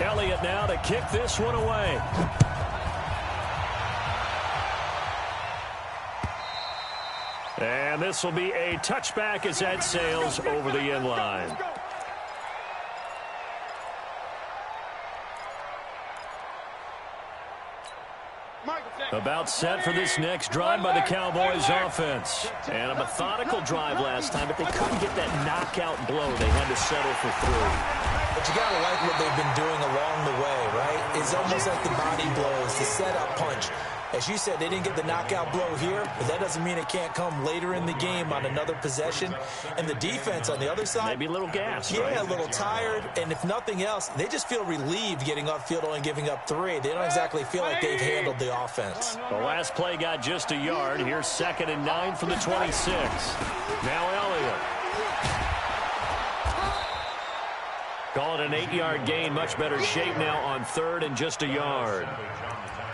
Elliott now to kick this one away. And this will be a touchback as that sails over the end line. About set for this next drive by the Cowboys offense. And a methodical drive last time, but they couldn't get that knockout blow. They had to settle for 3. But you got to like what they've been doing along the way, right? It's almost like the body blows, the setup punch. As you said, they didn't get the knockout blow here, but that doesn't mean it can't come later in the game on another possession. And the defense on the other side, maybe a little gas, yeah, right? A little tired. And if nothing else, they just feel relieved getting upfield only giving up 3. They don't exactly feel like they've handled the offense. The last play got just a yard. Here's 2nd and 9 from the 26. Now Elliott. Call it an 8-yard gain. Much better shape now on 3rd and just a yard.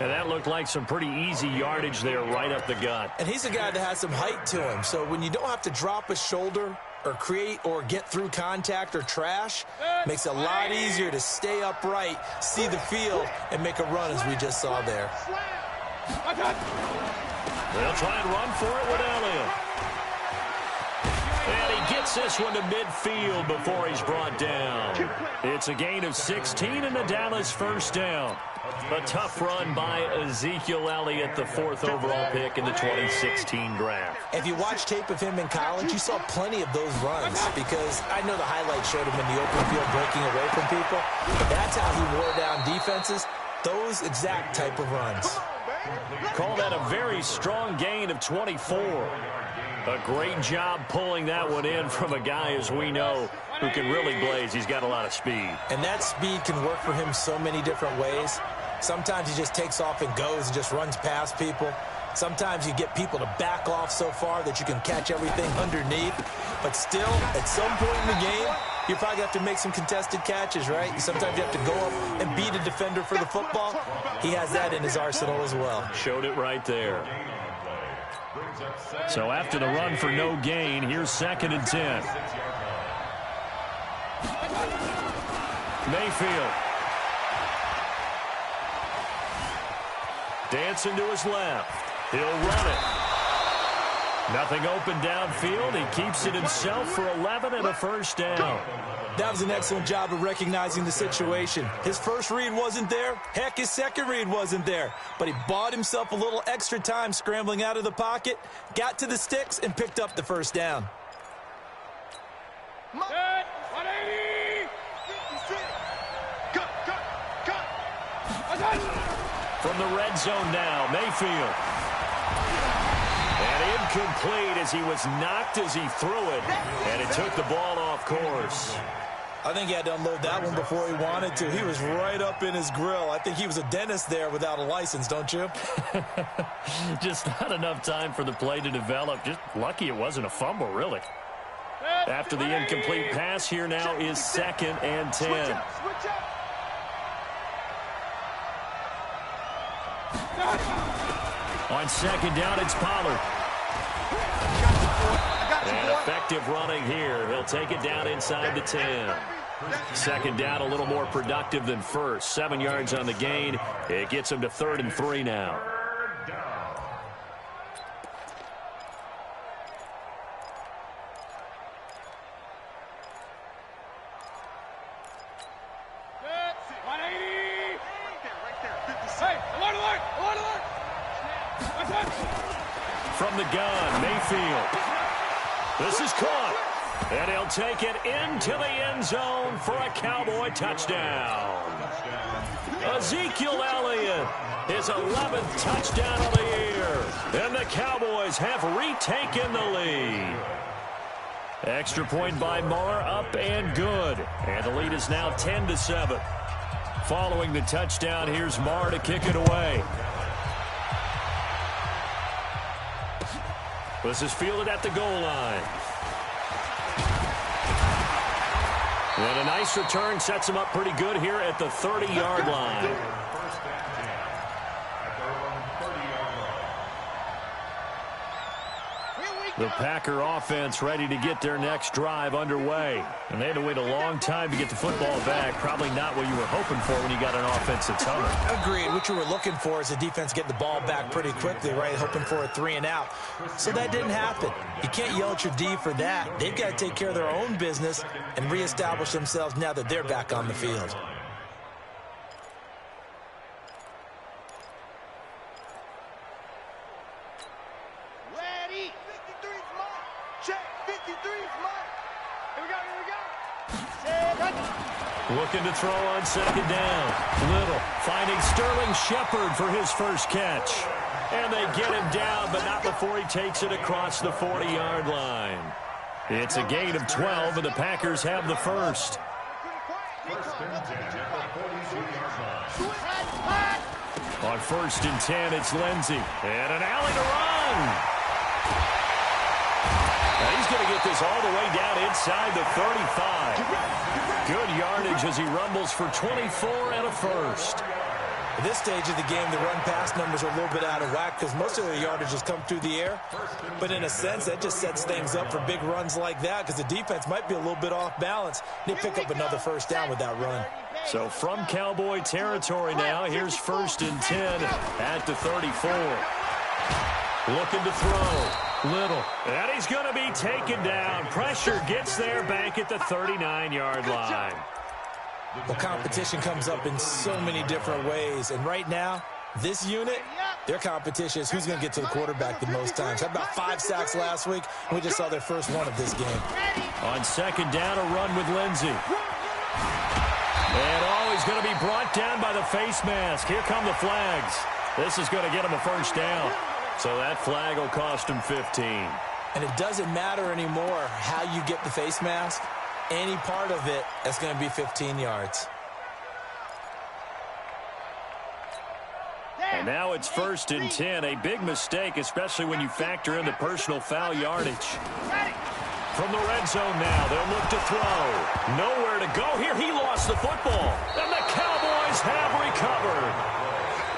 And that looked like some pretty easy yardage there right up the gut. And he's a guy that has some height to him. So when you don't have to drop a shoulder or create or get through contact or trash, makes it a lot easier to stay upright, see the field, and make a run as we just saw there. They'll try and run for it with Elliott. And he gets this one to midfield before he's brought down. It's a gain of 16 and a Dallas first down. A tough run by Ezekiel Elliott, the 4th overall pick in the 2016 draft. If you watch tape of him in college, you saw plenty of those runs because I know the highlights showed him in the open field breaking away from people. But that's how he wore down defenses, those exact type of runs. Call that a very strong gain of 24. A great job pulling that one in from a guy, as we know, who can really blaze. He's got a lot of speed. And that speed can work for him so many different ways. Sometimes he just takes off and goes and just runs past people. Sometimes you get people to back off so far that you can catch everything underneath. But still, at some point in the game, you probably have to make some contested catches, right? Sometimes you have to go up and beat a defender for the football. He has that in his arsenal as well. Showed it right there. So after the run for no gain, here's 2nd and 10. Mayfield. Dancing to his left. He'll run it. Nothing open downfield. He keeps it himself for 11 and a first down. That was an excellent job of recognizing the situation. His first read wasn't there. Heck, his second read wasn't there. But he bought himself a little extra time scrambling out of the pocket, got to the sticks, and picked up the first down. From the red zone now, Mayfield. And incomplete as he was knocked as he threw it. And it took the ball off course. I think he had to unload that one before he wanted to. He was right up in his grill. I think he was a dentist there without a license, don't you? Just not enough time for the play to develop. Just lucky it wasn't a fumble, really. After the incomplete pass, here now is 2nd and 10. On 2nd down, it's Pollard. And effective running here. He'll take it down inside the 10. 2nd down, a little more productive than first. 7 yards on the gain. It gets him to 3rd and 3 now. From the gun, Mayfield. This is caught. And he'll take it into the end zone for a Cowboy touchdown. Ezekiel Elliott, his 11th touchdown of the year. And the Cowboys have retaken the lead. Extra point by Marr, up and good. And the lead is now 10-7. Following the touchdown, here's Marr to kick it away. This is fielded at the goal line. And a nice return sets him up pretty good here at the 30-yard line. The Packer offense ready to get their next drive underway. And they had to wait a long time to get the football back. Probably not what you were hoping for when you got an offensive tunnel. Agreed. What you were looking for is the defense get the ball back pretty quickly, right? Hoping for a 3 and out. So that didn't happen. You can't yell at your D for that. They've got to take care of their own business and reestablish themselves now that they're back on the field. Looking to throw on second down. Little finding Sterling Shepard for his first catch. And they get him down, but not before he takes it across the 40-yard line. It's a gain of 12, and the Packers have the first. On 1st and 10, it's Lindsey. And an alley to run. Now he's going to get this all the way down inside the 35. Good yardage as he rumbles for 24 and a first. At this stage of the game, the run-pass numbers are a little bit out of whack because most of the yardage has come through the air. But in a sense, that just sets things up for big runs like that because the defense might be a little bit off balance. They pick up another first down with that run. So from Cowboy territory now, here's 1st and 10 at the 34. Looking to throw. Little. And he's going to be taken down. Pressure gets there back at the 39-yard line. Well, competition comes up in so many different ways. And right now, this unit, their competition is who's going to get to the quarterback the most times. Had about 5 sacks last week, and we just saw their first one of this game. On second down, a run with Lindsey. And he's going to be brought down by the face mask. Here come the flags. This is going to get him a first down. So that flag will cost him 15. And it doesn't matter anymore how you get the face mask. Any part of it, that's going to be 15 yards. And now it's 1st and 10. A big mistake, especially when you factor in the personal foul yardage. From the red zone now, they'll look to throw. Nowhere to go here. He lost the football. And the Cowboys have recovered.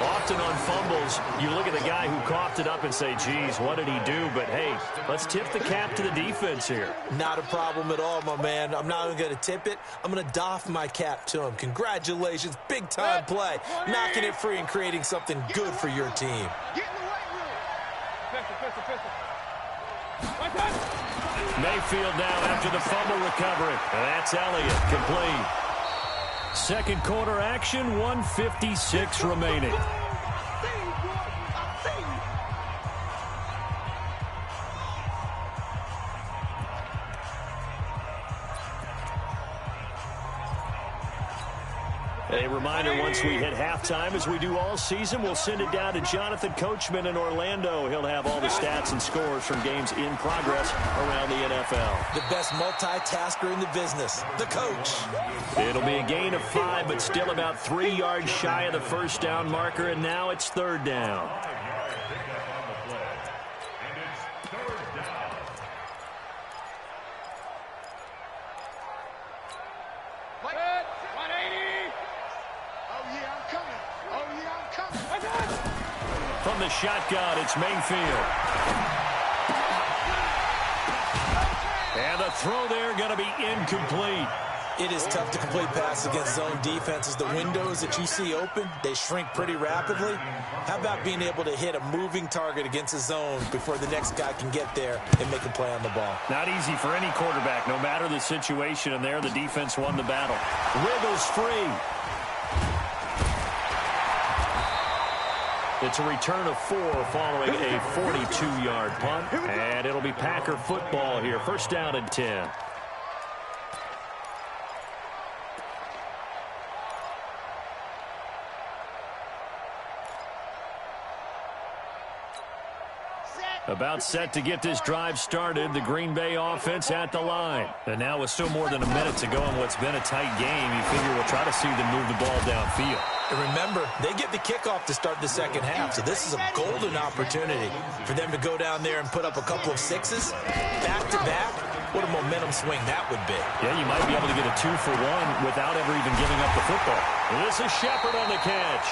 Often on fumbles, you look at the guy who coughed it up and say, geez, what did he do? But, hey, let's tip the cap to the defense here. Not a problem at all, my man. I'm not even going to tip it. I'm going to doff my cap to him. Congratulations. Big-time play. Knocking it free and creating something good for your team. Mayfield now after the fumble recovery. And that's Elliott, complete. Second quarter action, 1:56 remaining. A reminder, once we hit halftime, as we do all season, we'll send it down to Jonathan Coachman in Orlando. He'll have all the stats and scores from games in progress around the NFL. The best multitasker in the business, the coach. It'll be a gain of 5, but still about 3 yards shy of the first down marker, and now it's 3rd down. From the shotgun, it's Mayfield. And the throw there going to be incomplete. It is tough to complete passes against zone defenses. The windows that you see open, they shrink pretty rapidly. How about being able to hit a moving target against a zone before the next guy can get there and make a play on the ball? Not easy for any quarterback, no matter the situation. And there, the defense won the battle. Wiggles free. It's a return of 4 following a 42-yard punt. And it'll be Packer football here. First down and 10. About set to get this drive started. The Green Bay offense at the line. And now with still more than a minute to go in what's been a tight game, you figure we'll try to see them move the ball downfield. And remember, they get the kickoff to start the second half, so this is a golden opportunity for them to go down there and put up a couple of sixes back-to-back. What a momentum swing that would be. Yeah, you might be able to get a 2-for-1 without ever even giving up the football. This is Shepard on the catch.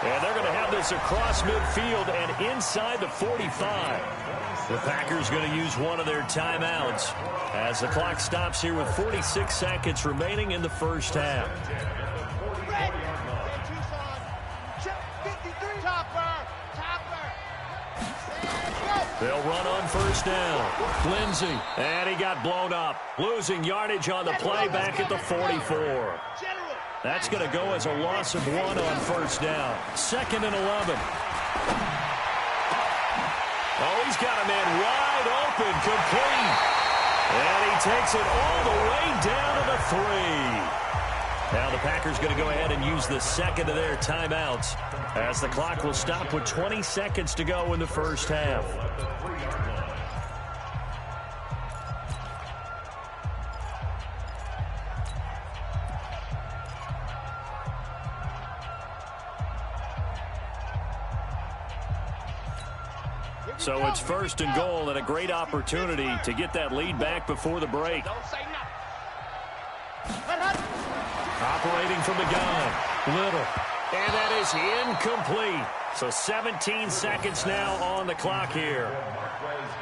And they're going to have this across midfield and inside the 45. The Packers going to use one of their timeouts as the clock stops here with 46 seconds remaining in the first half. They'll run on first down. Lindsey, and he got blown up. Losing yardage on the play back at the 44. That's going to go as a loss of 1 on first down. 2nd and 11. Oh, he's got a man wide open, complete. And he takes it all the way down to the 3. Now the Packers going to go ahead and use the second of their timeouts as the clock will stop with 20 seconds to go in the first half. So it's 1st and goal and a great opportunity to get that lead back before the break. Operating from the gun, Little. And that is incomplete. So 17 seconds now on the clock here.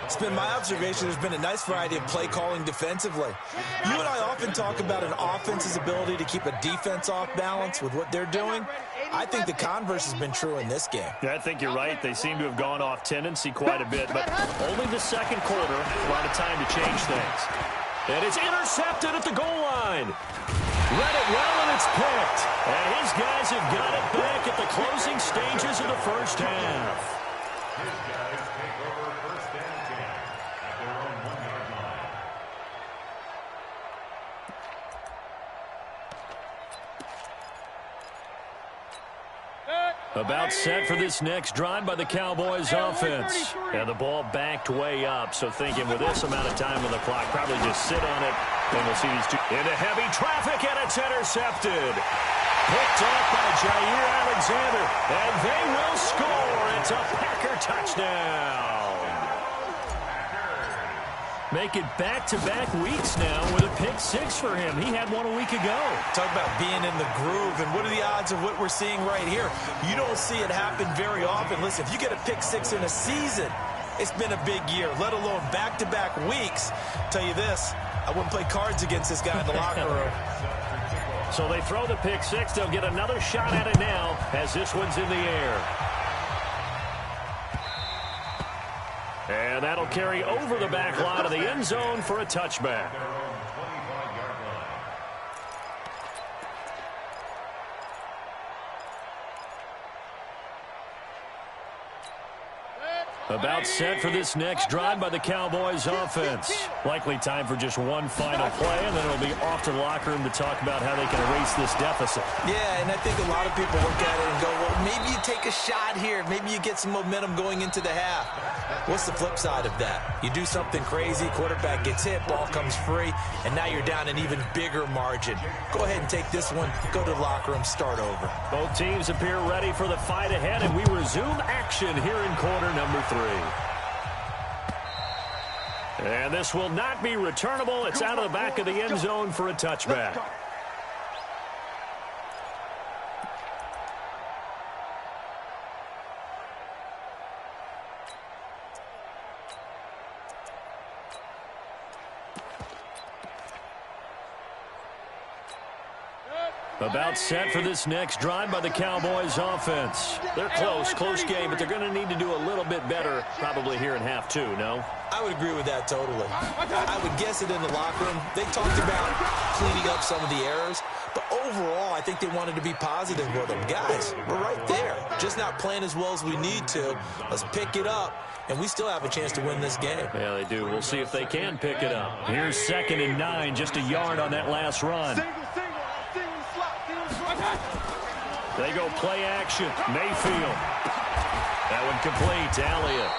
It's been my observation there's been a nice variety of play calling defensively. You and I often talk about an offense's ability to keep a defense off balance with what they're doing. I think the converse has been true in this game. Yeah, I think you're right. They seem to have gone off tendency quite a bit, but only the second quarter, a lot of time to change things. And it's intercepted at the goal line. Read it well, and it's picked. And his guys have got it back at the closing stages of the first half. About set for this next drive by the Cowboys offense. And the ball backed way up, so thinking with this amount of time on the clock, probably just sit on it, and we'll see these two into heavy traffic, and it's intercepted. Picked off by Jair Alexander, and they will score. It's a Packer touchdown. Make it back-to-back weeks now with a pick-6 for him. He had one a week ago. Talk about being in the groove, and what are the odds of what we're seeing right here? You don't see it happen very often. Listen, if you get a pick-6 in a season, it's been a big year, let alone back-to-back weeks. Tell you this, I wouldn't play cards against this guy in the locker room. So they throw the pick-6. They'll get another shot at it now as this one's in the air. And that'll carry over the back line of the end zone for a touchback. About set for this next drive by the Cowboys offense. Likely time for just one final play, and then it'll be off to the locker room to talk about how they can erase this deficit. Yeah, and I think a lot of people look at it and go, well, maybe you take a shot here. Maybe you get some momentum going into the half. What's the flip side of that? You do something crazy, quarterback gets hit, ball comes free, and now you're down an even bigger margin. Go ahead and take this one, go to the locker room, start over. Both teams appear ready for the fight ahead, and we resume action here in quarter number 3. And this will not be returnable. It's out of the back of the end zone for a touchback. About set for this next drive by the Cowboys offense. They're close game, but they're going to need to do a little bit better probably here in half 2, no? I would agree with that totally. I would guess it in the locker room. They talked about cleaning up some of the errors, but overall I think they wanted to be positive with them. Guys, we're right there. Just not playing as well as we need to. Let's pick it up, and we still have a chance to win this game. Yeah, they do. We'll see if they can pick it up. Here's 2nd and 9, just a yard on that last run. They go play action. Mayfield. That one complete to Elliott.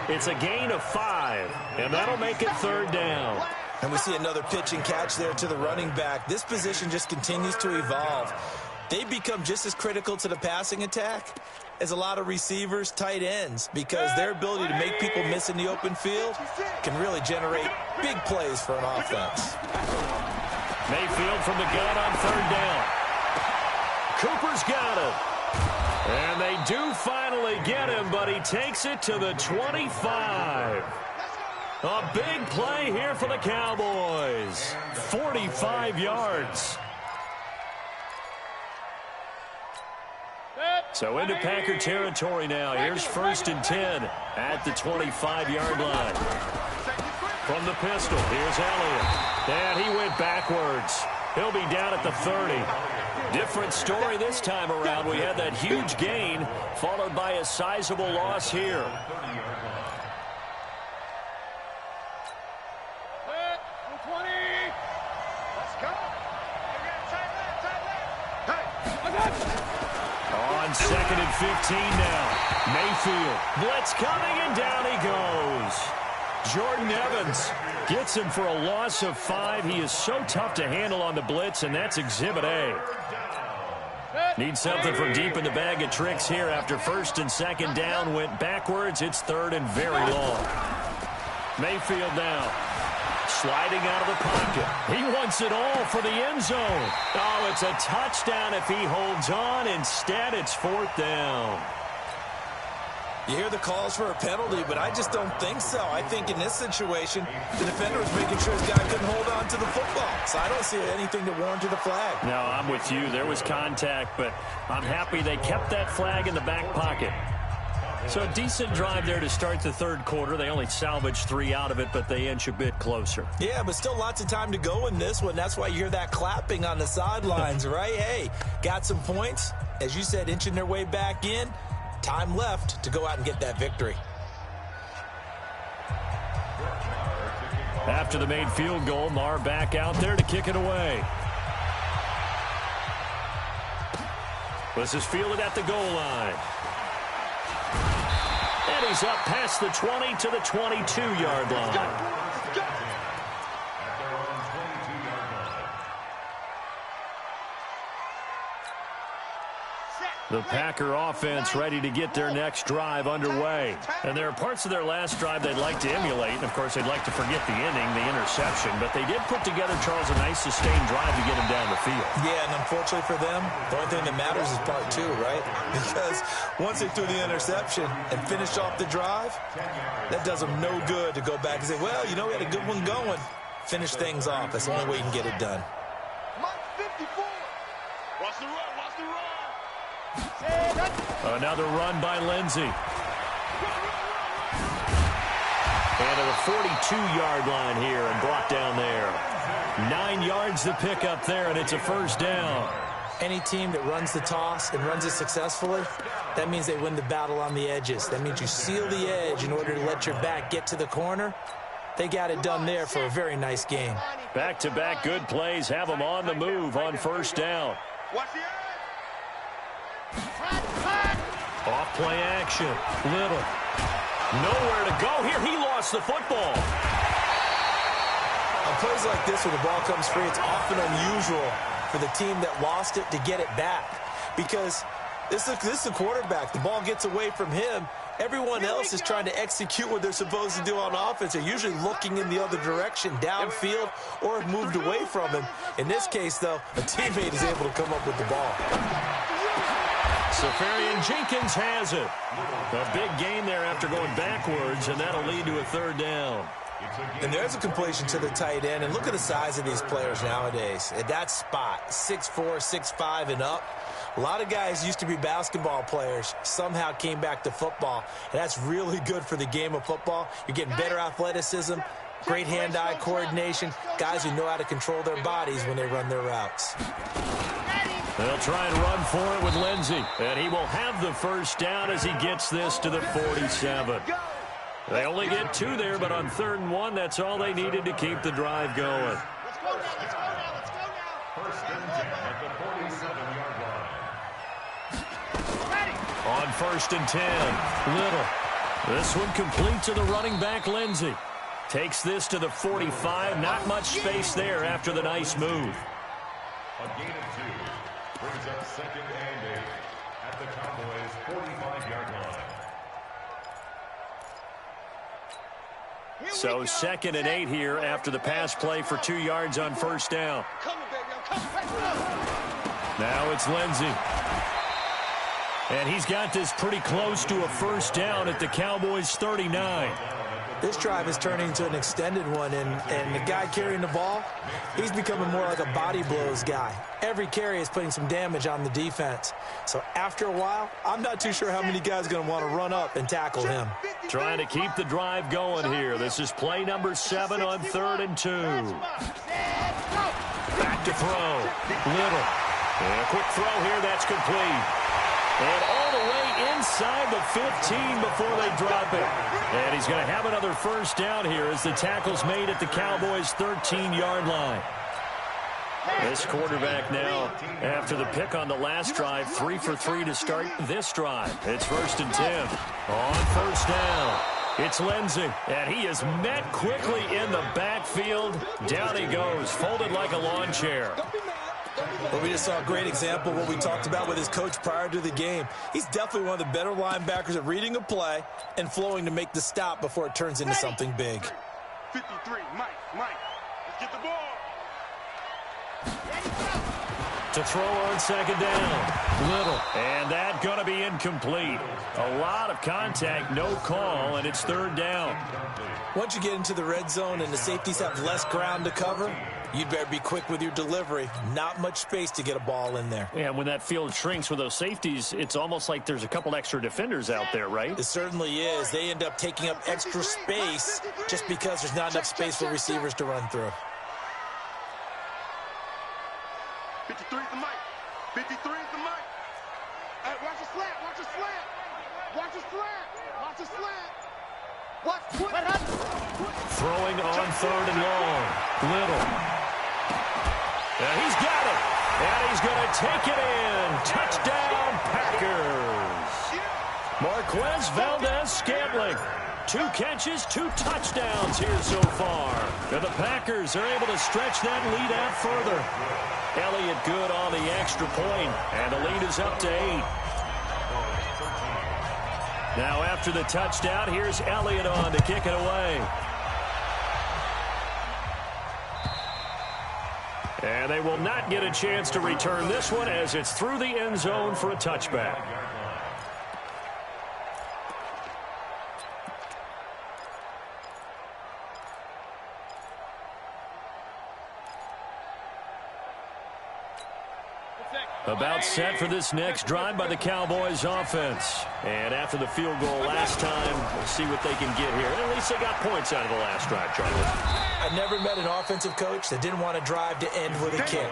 It's a gain of 5, and that'll make it 3rd down. And we see another pitch and catch there to the running back. This position just continues to evolve. They become just as critical to the passing attack as a lot of receivers, tight ends, because their ability to make people miss in the open field can really generate big plays for an offense. Mayfield from the gun on 3rd down. Cooper's got it. And they do finally get him, but he takes it to the 25. A big play here for the Cowboys. 45 yards. So into Packer territory now. Here's 1st and 10 at the 25-yard line. From the pistol, here's Elliott. And he went backwards. He'll be down at the 30. Different story this time around. We had that huge gain, followed by a sizable loss here. On 2nd and 15 now. Mayfield. Blitz coming, and down he goes. Jordan Evans gets him for a loss of 5. He is so tough to handle on the blitz, and that's Exhibit A. Need something from deep in the bag of tricks here after 1st and 2nd down. Went backwards. It's 3rd and very long. Mayfield now. Sliding out of the pocket. He wants it all for the end zone. Oh, it's a touchdown if he holds on. Instead, it's 4th down. You hear the calls for a penalty, but I just don't think so. I think in this situation, the defender was making sure his guy couldn't hold on to the football. So I don't see anything that warranted a flag. No, I'm with you. There was contact, but I'm happy they kept that flag in the back pocket. So a decent drive there to start the 3rd quarter. They only salvaged 3 out of it, but they inch a bit closer. Yeah, but still lots of time to go in this one. That's why you hear that clapping on the sidelines, right? Hey, got some points. As you said, inching their way back in. Time left to go out and get that victory. After the made field goal, Marr back out there to kick it away. This is fielded at the goal line. And he's up past the 20 to the 22-yard line. The Packer offense ready to get their next drive underway. And there are parts of their last drive they'd like to emulate. And, of course, they'd like to forget the inning, the interception. But they did put together, Charles, a nice sustained drive to get him down the field. Yeah, and unfortunately for them, the only thing that matters is part 2, right? Because once they threw the interception and finished off the drive, that does them no good to go back and say, well, you know, we had a good one going. Finish things off. That's the only way you can get it done. Watch the run, watch the run. Another run by Lindsey. And to the 42-yard line here and brought down there. 9 yards to pick up there, and it's a 1st down. Any team that runs the toss and runs it successfully, that means they win the battle on the edges. That means you seal the edge in order to let your back get to the corner. They got it done there for a very nice game. Back-to-back good plays have them on the move on 1st down. Watch the edge. Off play action. Little. Nowhere to go here. He lost the football. On plays like this where the ball comes free, it's often unusual for the team that lost it to get it back. Because this is the quarterback. The ball gets away from him. Everyone else is trying to execute what they're supposed to do on offense. They're usually looking in the other direction, downfield, or have moved away from him. In this case, though, a teammate is able to come up with the ball. Safarian Jenkins has it. A big gain there after going backwards, and that'll lead to a 3rd down. And there's a completion to the tight end. And look at the size of these players nowadays. At that spot, 6'4", 6'5", and up. A lot of guys used to be basketball players, somehow came back to football. And that's really good for the game of football. You're getting better athleticism, great hand-eye coordination, guys who know how to control their bodies when they run their routes. They'll try and run for it with Lindsey. And he will have the 1st down as he gets this to the 47. They only get 2 there, but on 3rd and 1, that's all they needed to keep the drive going. Let's go now, let's go now, let's go now. 1st and 10 at the 47-yard line. On 1st and 10, Little. This one complete to the running back, Lindsey. Takes this to the 45. Not much space there after the nice move. A gain of 2 brings up 2nd and 8 at the Cowboys' 45-yard line. So 2nd and 8 here after the pass play for 2 yards on 1st down. Come on, baby, I'm coming. Now it's Lindsey. And he's got this pretty close to a first down at the Cowboys' 39. This drive is turning into an extended one, and the guy carrying the ball, he's becoming more like a body blows guy. Every carry is putting some damage on the defense. So after a while, I'm not too sure how many guys are going to want to run up and tackle him. Trying to keep the drive going here. This is play number 7 on 3rd and 2. Back to throw. Little. And a quick throw here. That's complete. And all the way inside the 15 before they drop it. And he's going to have another first down here as the tackle's made at the Cowboys' 13-yard line. This quarterback now, after the pick on the last drive, 3 for 3 to start this drive. It's 1st and 10. On first down, it's Lindsey. And he is met quickly in the backfield. Down he goes, folded like a lawn chair. Well, we just saw a great example of what we talked about with his coach prior to the game. He's definitely one of the better linebackers at reading a play and flowing to make the stop before it turns into something big. 53, Mike, let's get the ball. To throw on 2nd down. Little. And that going to be incomplete. A lot of contact, no call, and it's 3rd down. Once you get into the red zone and the safeties have less ground to cover, you'd better be quick with your delivery. Not much space to get a ball in there. Yeah, when that field shrinks with those safeties, it's almost like there's a couple extra defenders out there, right? It certainly is. They end up taking up extra space just because there's not enough space for receivers to run through. 53 is the mic. 53 is the mic. Hey, watch the slant. Watch the slant. Watch the slant. Watch the slant. What happened? Throwing on 3rd and long. Little. And he's got it. And he's going to take it in. Touchdown, Packers. Marquez Valdez-Scantling. 2 catches, 2 touchdowns here so far. And the Packers are able to stretch that lead out further. Elliott good on the extra point, and the lead is up to 8. Now after the touchdown, here's Elliott on to kick it away. And they will not get a chance to return this one as it's through the end zone for a touchback. About set for this next drive by the Cowboys offense. And after the field goal last time, we'll see what they can get here. At least they got points out of the last drive, Charlie. I never met an offensive coach that didn't want a drive to end with a kick.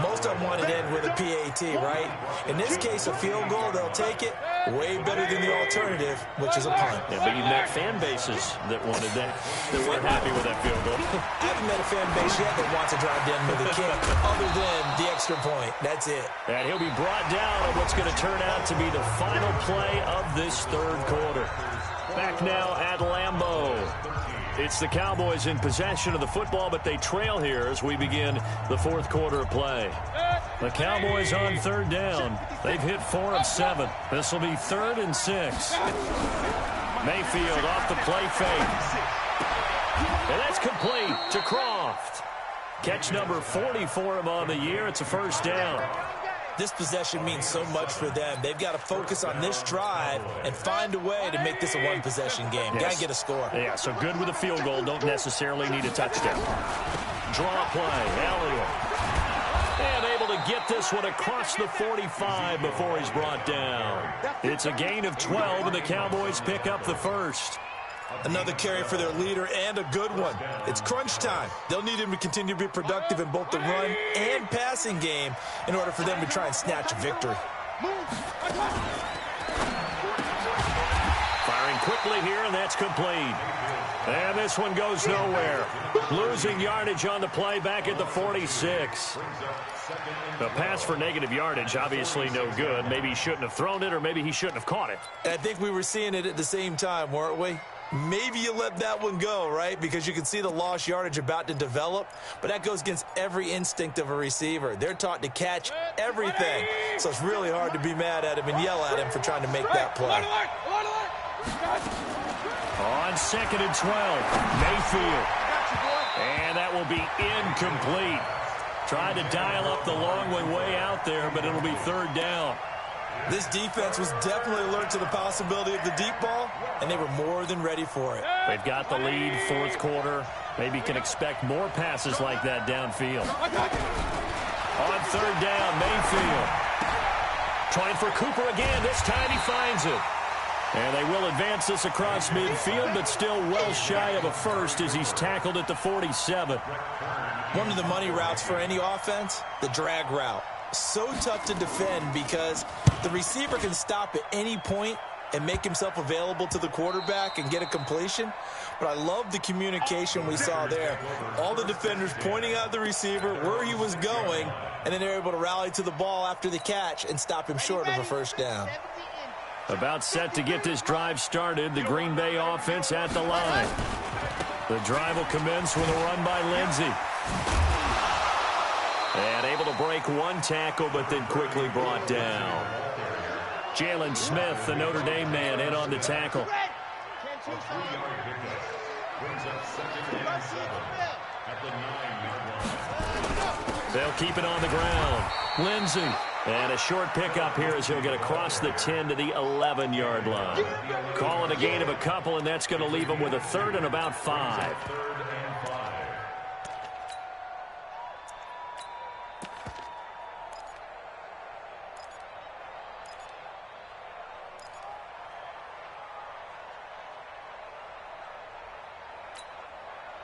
Most of them want it to end with a PAT, right? In this case, a field goal, they'll take it. Way better than the alternative, which is a punt. Yeah, but you've met fan bases that wanted that weren't happy with that field goal. I haven't met a fan base yet that wants a drive to end with a kick, other than the extra point. That's it. And he'll be brought down on what's going to turn out to be the final play of this 3rd quarter. Back now at Lambeau. It's the Cowboys in possession of the football, but they trail here as we begin the 4th quarter of play. The Cowboys on 3rd down. They've hit 4 of 7. This will be 3rd and 6. Mayfield off the play fake. And that's complete to Croft. Catch number 40 for him on the year. It's a first down. This possession means so much for them. They've got to focus on this drive and find a way to make this a one-possession game. Yes. Got to get a score. Yeah, so good with a field goal. Don't necessarily need a touchdown. Draw play. Elliott. And able to get this one across the 45 before he's brought down. It's a gain of 12, and the Cowboys pick up the first. Another carry for their leader, and a good one. It's crunch time. They'll need him to continue to be productive in both the run and passing game in order for them to try and snatch a victory. Firing quickly here, and that's complete. And this one goes nowhere. Losing yardage on the play back at the 46. The pass for negative yardage, obviously no good. Maybe he shouldn't have thrown it, or maybe he shouldn't have caught it. And I think we were seeing it at the same time, weren't we? Maybe you let that one go, right? Because you can see the lost yardage about to develop, but that goes against every instinct of a receiver. They're taught to catch everything, so it's really hard to be mad at him and yell at him for trying to make that play. On 2nd and 12, Mayfield. And that will be incomplete. Tried to dial up the long way out there, but it'll be 3rd down. This defense was definitely alert to the possibility of the deep ball, and they were more than ready for it. They've got the lead, fourth quarter. Maybe can expect more passes like that downfield. On third down, Mayfield. Trying for Cooper again. This time he finds it. And they will advance this across midfield, but still well shy of a first as he's tackled at the 47. One of the money routes for any offense, the drag route. So tough to defend because the receiver can stop at any point and make himself available to the quarterback and get a completion. But I love the communication we saw there. All the defenders pointing out the receiver, where he was going, and then they're able to rally to the ball after the catch and stop him short of a first down. About set to get this drive started, the Green Bay offense at the line. The drive will commence with a run by Lindsey. And able to break one tackle, but then quickly brought down. Jalen Smith, the Notre Dame man, in on the tackle. A 3-yard pickup brings up 2nd and 7 at the 9-yard line. They'll keep it on the ground. Lindsey. And a short pickup here as he'll get across the 10 to the 11-yard line. Call it a gain of a couple, and that's going to leave him with a third and about 5. 3rd and 5.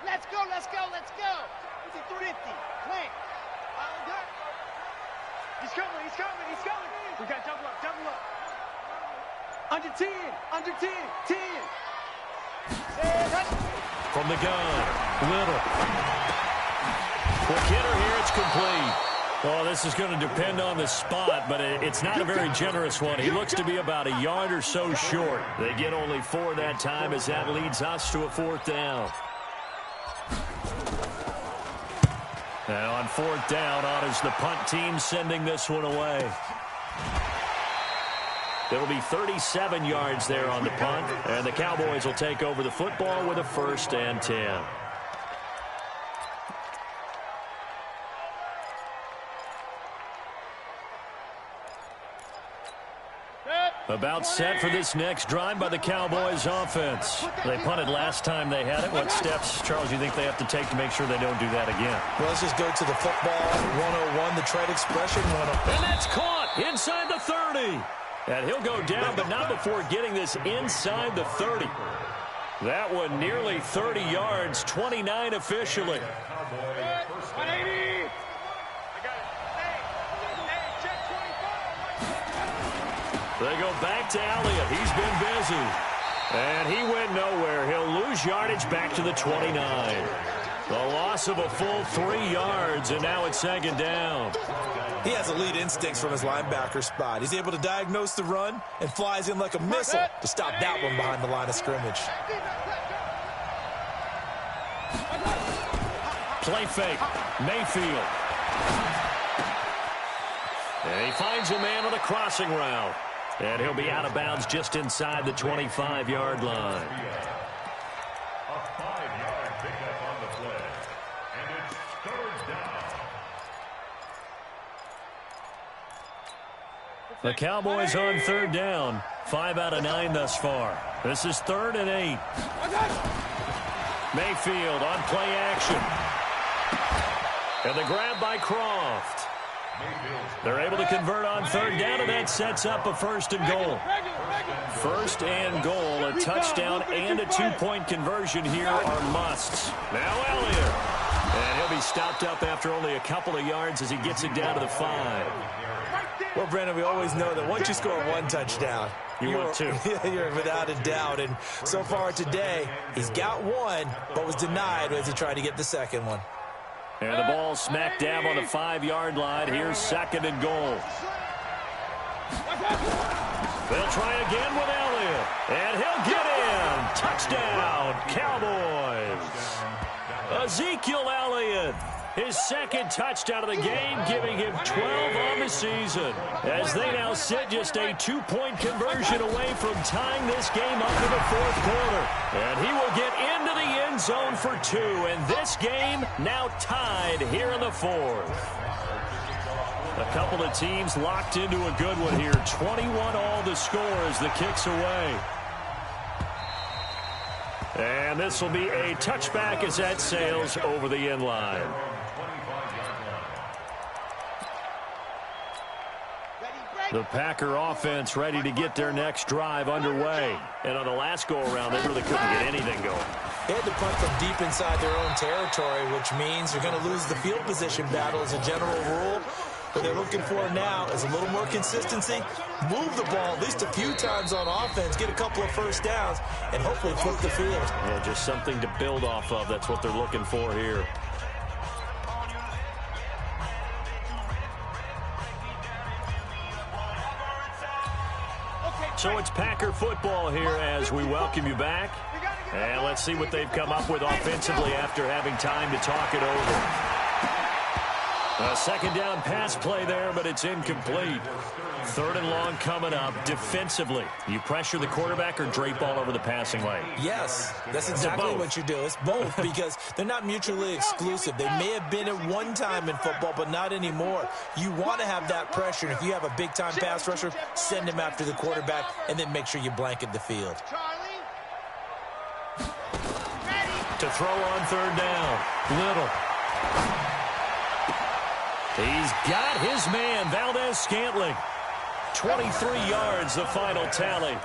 Let's go, let's go, let's go. Is it 350? Clank. He's coming, he's coming, he's coming. We got double up, double up. Under 10, under 10, 10. From the gun, Little. For Kidder here, it's complete. Oh, this is going to depend on the spot, but it's not a very generous one. He looks to be about a yard or so short. They get only 4 that time as that leads us to a 4th down. Now on 4th down, honors the punt team sending this one away. It'll be 37 yards there on the punt, and the Cowboys will take over the football with a 1st and 10. About set for this next drive by the Cowboys offense. They punted last time they had it. What steps, Charles, do you think they have to take to make sure they don't do that again? Well, let's just go to the football 101, the trade expression 101. And that's caught inside the 30. And he'll go down, but not before getting this inside the 30. That one nearly 30 yards, 29 officially. 180. They go back to Elliott. He's been busy. And he went nowhere. He'll lose yardage back to the 29. The loss of a full 3 yards, and now it's 2nd down. He has elite instincts from his linebacker spot. He's able to diagnose the run and flies in like a missile to stop that one behind the line of scrimmage. Play fake. Mayfield. And he finds a man on a crossing route. And he'll be out of bounds just inside the 25-yard line. A 5-yard pickup on the play. And it's 3rd down. The Cowboys on 3rd down. 5 out of 9 thus far. This is 3rd and 8. Mayfield on play action. And the grab by Croft. They're able to convert on 3rd down, and that sets up a 1st and goal. 1st and goal, a touchdown and a 2-point conversion here are musts. Now Elliott. And he'll be stopped up after only a couple of yards as he gets it down to the 5. Well, Brandon, we always know that once you score 1 touchdown, want 2. You're without a doubt. And so far today, he's got 1, but was denied as he tried to get the 2nd one. And the ball smack dab on the 5-yard line. Here's 2nd and goal. They'll try again with Elliott. And he'll get in. Touchdown, Cowboys. Ezekiel Elliott. His 2nd touchdown of the game, giving him 12 on the season. As they now sit just a 2-point conversion away from tying this game up in the 4th quarter. And he will get into the end zone for 2. And this game now tied here in the 4th. A couple of teams locked into a good one here. 21 all the score as the kick's away. And this will be a touchback as that sails over the end line. The Packer offense ready to get their next drive underway. And on the last go-around, they really couldn't get anything going. They had to punt from deep inside their own territory, which means you're going to lose the field position battle as a general rule. What they're looking for now is a little more consistency, move the ball at least a few times on offense, get a couple of first downs, and hopefully flip the field. Well, just something to build off of. That's what they're looking for here. So it's Packer football here as we welcome you back. And let's see what they've come up with offensively after having time to talk it over. A second down pass play there, but it's incomplete. Third and long coming up. Defensively, you pressure the quarterback or drape all over the passing lane? Yes, that's exactly what you do. It's both because they're not mutually exclusive. They may have been at one time in football, but not anymore. You want to have that pressure. And if you have a big-time pass rusher, send him after the quarterback and then make sure you blanket the field. To throw on third down. Little. He's got his man, Valdez-Scantling. 23 yards, the final tally.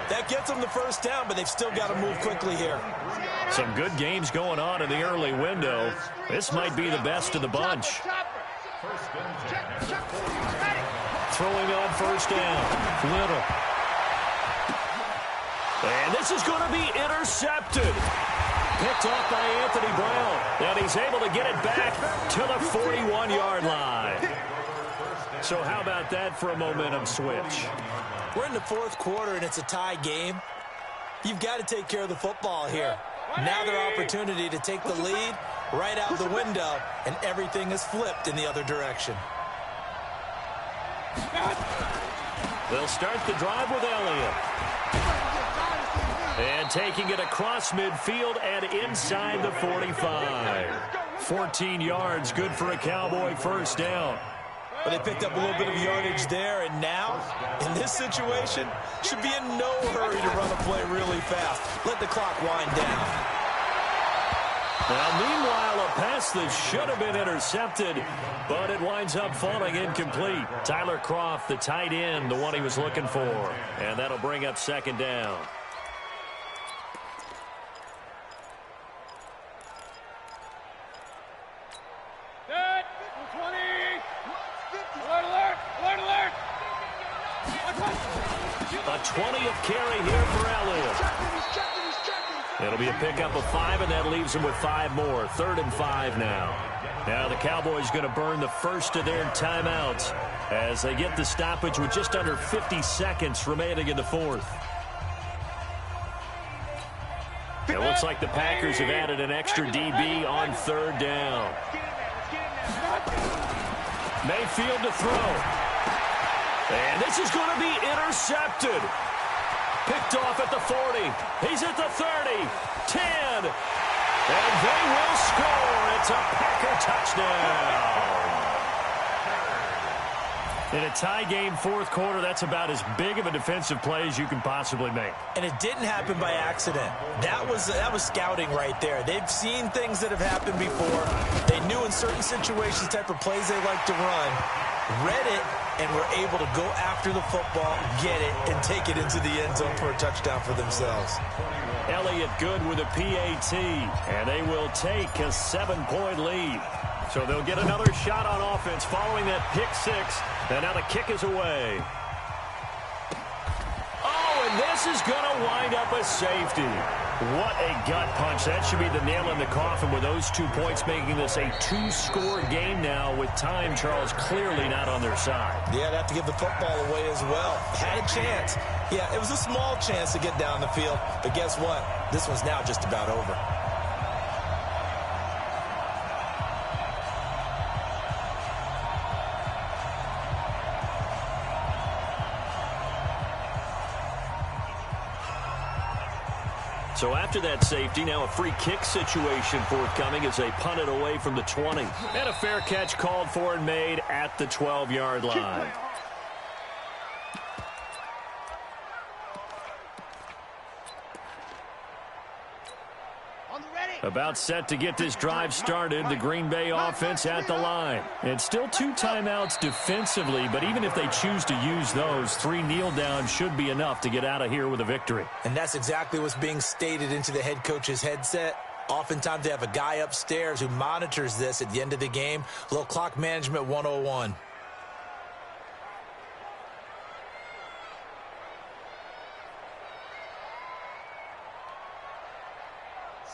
That gets them the first down, but they've still got to move quickly here. Some good games going on in the early window. This might be the best of the bunch. Throwing on first down. Little. And this is going to be intercepted. Picked off by Anthony Brown. And he's able to get it back to the 41-yard line. So how about that for a momentum switch? We're in the fourth quarter, and it's a tie game. You've got to take care of the football here. Now their opportunity to take the lead right out the window, and everything is flipped in the other direction. They'll start the drive with Elliott. And taking it across midfield and inside the 45. 14 yards, good for a Cowboy first down. But they picked up a little bit of yardage there, and now, in this situation, should be in no hurry to run a play really fast. Let the clock wind down. Now, meanwhile, a pass that should have been intercepted, but it winds up falling incomplete. Tyler Kroft, the tight end, the one he was looking for. And that'll bring up second down. A 20th carry here for Elliott. It'll be a pickup of 5, and that leaves them with 5 more. 3rd and 5 now. Now the Cowboys going to burn the first of their timeouts as they get the stoppage with just under 50 seconds remaining in the fourth. It looks like the Packers have added an extra DB on 3rd down. Mayfield to throw. And this is going to be intercepted. Picked off at the 40. He's at the 30. 10. And they will score. It's a Packer touchdown. In a tie game fourth quarter, that's about as big of a defensive play as you can possibly make. And it didn't happen by accident. That was scouting right there. They've seen things that have happened before. They knew in certain situations the type of plays they like to run. Read it, and were able to go after the football, get it, and take it into the end zone for a touchdown for themselves. Elliott good with a PAT, and they will take a 7-point lead. So they'll get another shot on offense following that pick 6, and now the kick is away. Oh, and this is going to wind up a safety. What a gut punch. That should be the nail in the coffin with those 2 points, making this a 2-score game now with time, Charles, clearly not on their side. Yeah, they have to give the football away as well. Had a chance. Yeah, it was a small chance to get down the field, but guess what? This one's now just about over. So after that safety, now a free kick situation forthcoming as they punt it away from the 20. And a fair catch called for and made at the 12-yard line. About set to get this drive started, the Green Bay offense at the line. And still 2 timeouts defensively, but even if they choose to use those, 3 kneel downs should be enough to get out of here with a victory. And that's exactly what's being stated into the head coach's headset. Oftentimes they have a guy upstairs who monitors this at the end of the game. A little clock management 101.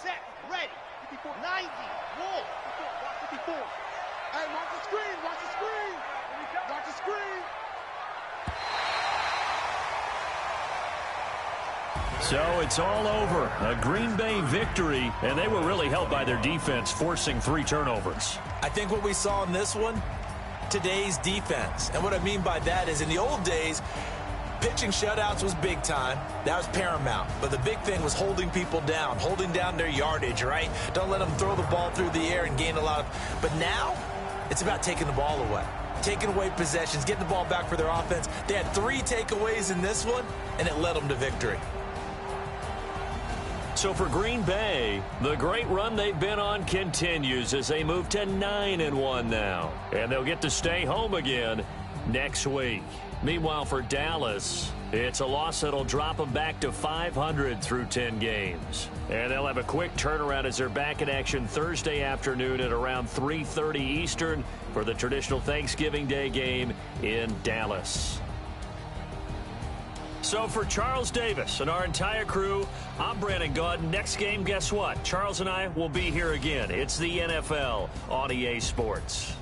Set, ready, 90, roll, 54. Hey, watch the screen, watch the screen. Watch the screen. So it's all over. A Green Bay victory, and they were really helped by their defense, forcing 3 turnovers. I think what we saw in this one, today's defense. And what I mean by that is in the old days, pitching shutouts was big time. That was paramount. But the big thing was holding people down, holding down their yardage, right? Don't let them throw the ball through the air and gain a lot of... But now, it's about taking the ball away. Taking away possessions, getting the ball back for their offense. They had 3 takeaways in this one, and it led them to victory. So for Green Bay, the great run they've been on continues as they move to 9-1 now. And they'll get to stay home again next week. Meanwhile, for Dallas, it's a loss that'll drop them back to 500 through 10 games. And they'll have a quick turnaround as they're back in action Thursday afternoon at around 3:30 Eastern for the traditional Thanksgiving Day game in Dallas. So for Charles Davis and our entire crew, I'm Brandon Gaudin. Next game, guess what? Charles and I will be here again. It's the NFL on EA Sports.